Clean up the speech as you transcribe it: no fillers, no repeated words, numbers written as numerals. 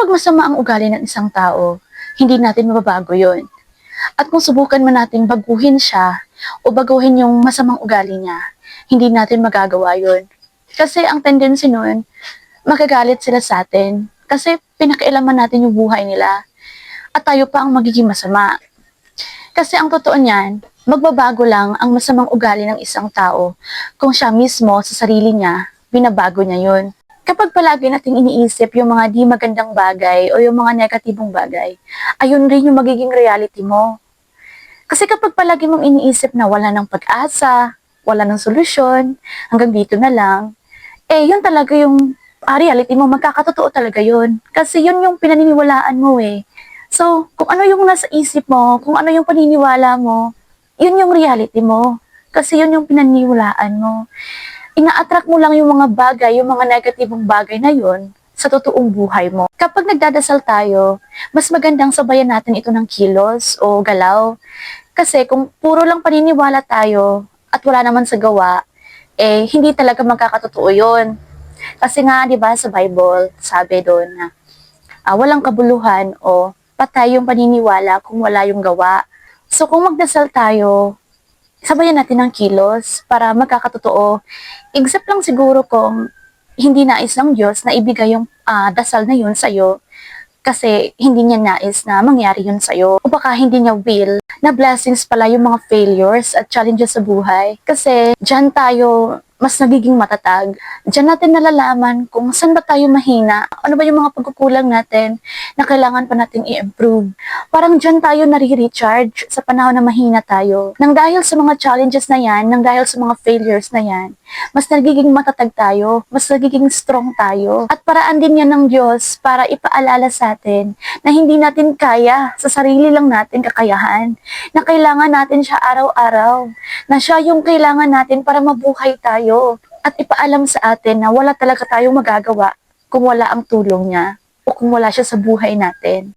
Kapag masama ang ugali ng isang tao, hindi natin mababago yon. At kung subukan man nating baguhin siya o baguhin yung masamang ugali niya, hindi natin magagawa yon. Kasi ang tendency nun, magagalit sila sa atin. Kasi pinakialaman natin yung buhay nila. At tayo pa ang magiging masama. Kasi ang totoo niyan, magbabago lang ang masamang ugali ng isang tao kung siya mismo sa sarili niya, binabago niya yun. Kapag palagi nating iniisip yung mga di magandang bagay o yung mga negatibong bagay, ayun rin yung magiging reality mo. Kasi kapag palagi mong iniisip na wala ng pag-asa, wala ng solusyon, hanggang dito na lang, yun talaga yung reality mo, magkakatotoo talaga yun. Kasi yun yung pinaniniwalaan mo eh. So, kung ano yung nasa isip mo, kung ano yung paniniwala mo, yun yung reality mo. Kasi yun yung pinaniniwalaan mo. Ina-attract mo lang yung mga bagay, yung mga negatibong bagay na yun sa totoong buhay mo. Kapag nagdadasal tayo, mas magandang sabayan natin ito ng kilos o galaw. Kasi kung puro lang paniniwala tayo at wala naman sa gawa, hindi talaga magkakatotoo yun. Kasi nga, di ba, sa Bible, sabi doon na walang kabuluhan o patay yung paniniwala kung wala yung gawa. So kung magdasal tayo, sabayan natin ng kilos para magkakatotoo. Except lang siguro kung hindi nais ng Diyos na ibigay yung dasal na yun sa'yo kasi hindi niya nais na mangyari yun sa'yo. O baka hindi niya will na blessings pala yung mga failures at challenges sa buhay. Kasi dyan tayo mas nagiging matatag. Diyan natin nalalaman kung saan ba tayo mahina, ano ba yung mga pagkukulang natin na kailangan pa nating i-improve. Parang diyan tayo nare-recharge sa panahon na mahina tayo. Nang dahil sa mga challenges na yan, nang dahil sa mga failures na yan, mas nagiging matatag tayo, mas nagiging strong tayo. At paraan din yan ng Diyos para ipaalala sa atin na hindi natin kaya, sa sarili lang natin kakayahan, na kailangan natin siya araw-araw, na siya yung kailangan natin para mabuhay tayo. At ipaalam sa atin na wala talaga tayong magagawa kung wala ang tulong niya o kung wala siya sa buhay natin.